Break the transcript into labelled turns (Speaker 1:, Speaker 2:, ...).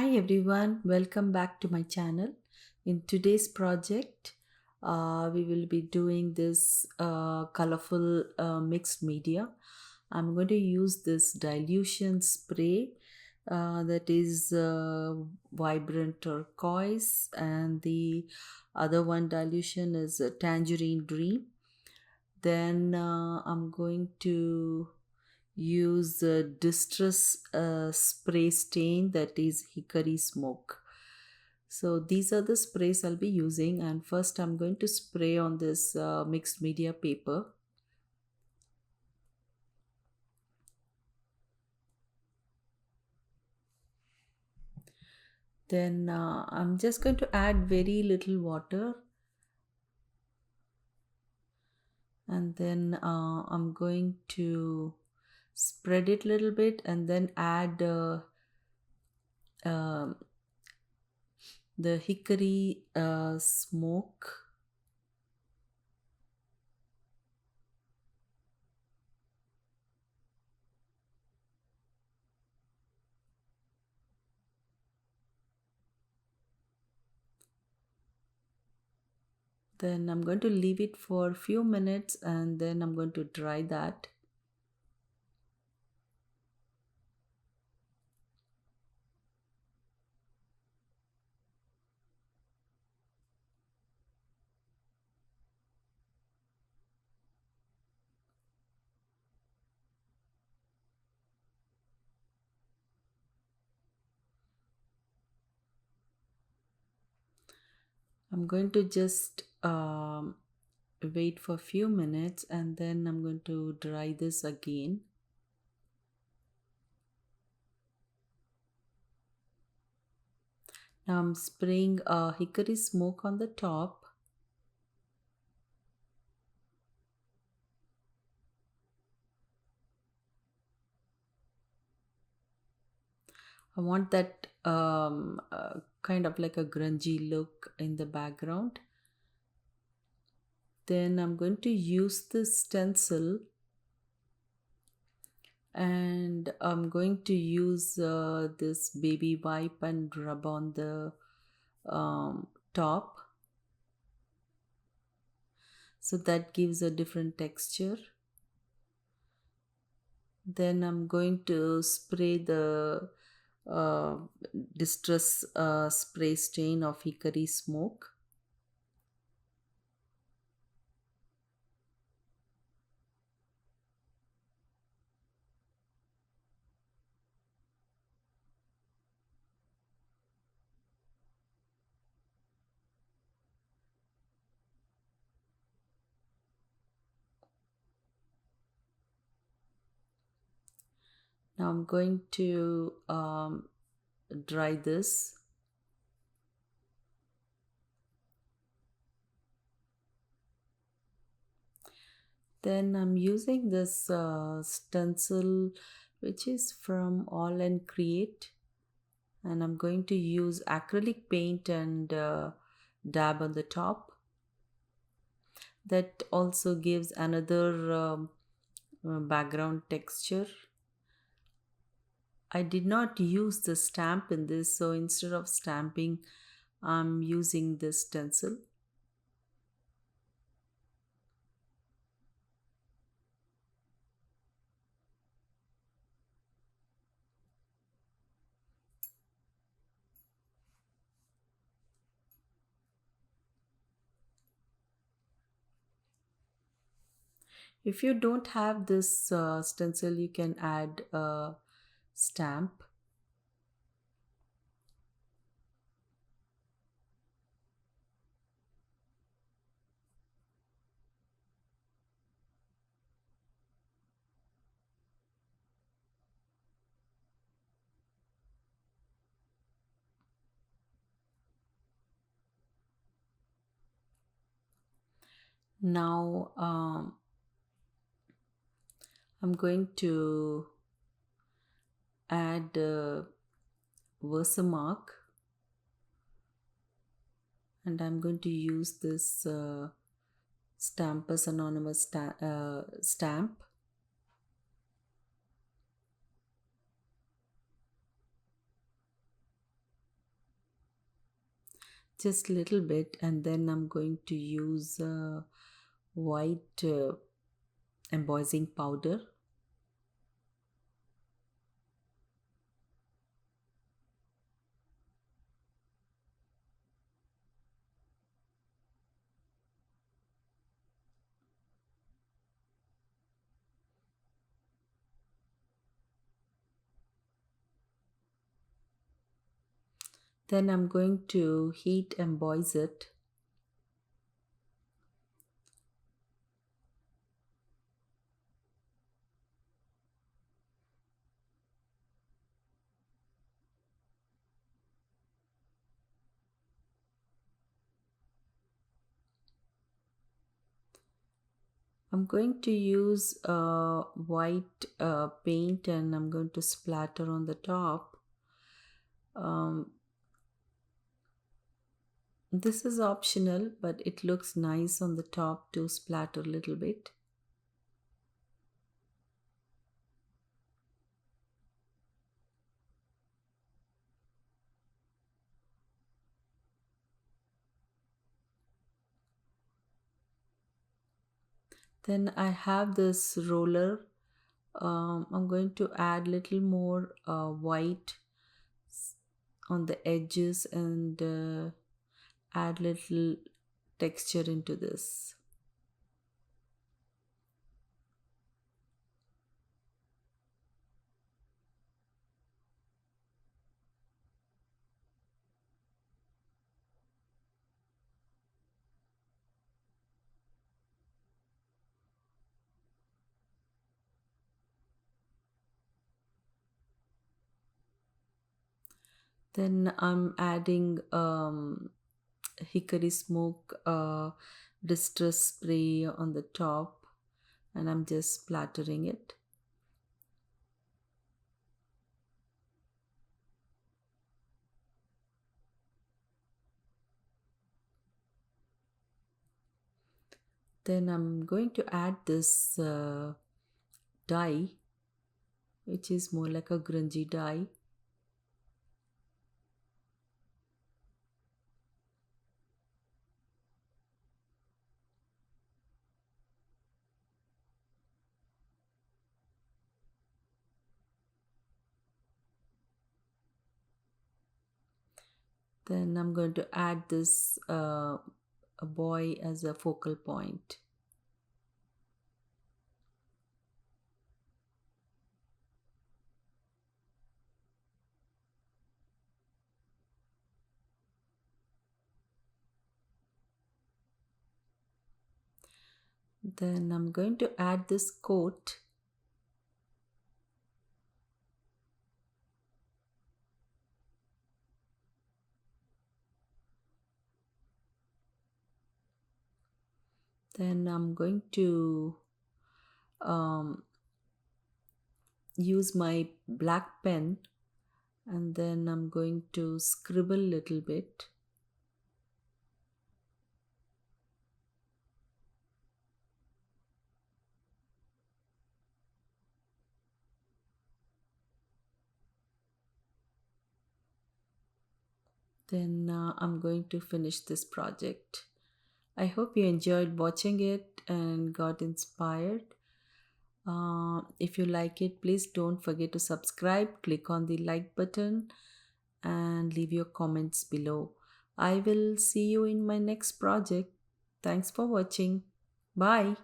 Speaker 1: Hi everyone, welcome back to my channel. In today's project, we will be doing this colorful mixed media. I'm going to use this dilution spray that is vibrant turquoise, and the other one dilution is tangerine dream. Then I'm going to use distress spray stain that is hickory smoke. So these are the sprays I'll be using, and first I'm going to spray on this mixed media paper. Then I'm just going to add very little water, and then I'm going to spread it a little bit and then add um the hickory smoke. Then I'm going to leave it for a few minutes and then I'm going to dry that. I'm going to just wait for a few minutes and then I'm going to dry this again. Now I'm spraying hickory smoke on the top. I want that kind of like a grungy look in the background. Then I'm going to use this stencil and I'm going to use this baby wipe and rub on the top, so that gives a different texture. Then I'm going to spray the uh, distress spray stain of hickory smoke. Now I'm going to dry this. Then I'm using this stencil which is from AALL and Create, and I'm going to use acrylic paint and dab on the top. That also gives another background texture. I did not use the stamp in this, so instead of stamping I'm using this stencil. If you don't have this stencil, you can add a stamp. Now I'm going to add Versamark, and I'm going to use this Stampers Anonymous stamp. just a little bit, and then I'm going to use white embossing powder. Then I'm going to heat emboss it. I'm going to use white paint, and I'm going to splatter on the top. Um, this is optional, but it looks nice on the top to splatter a little bit. Then I have this roller. I'm going to add little more white on the edges and add little texture into this. Then I'm adding hickory smoke distress spray on the top, and I'm just splattering it. Then I'm going to add this dye, which is more like a grungy dye. Then I'm going to add this a boy as a focal point. Then I'm going to add this coat. Then I'm going to use my black pen, and then I'm going to scribble a little bit. Then I'm going to finish this project. I hope you enjoyed watching it and got inspired. If you like it, please don't forget to subscribe, click on the like button, and leave your comments below. I will see you in my next project. Thanks for watching. Bye.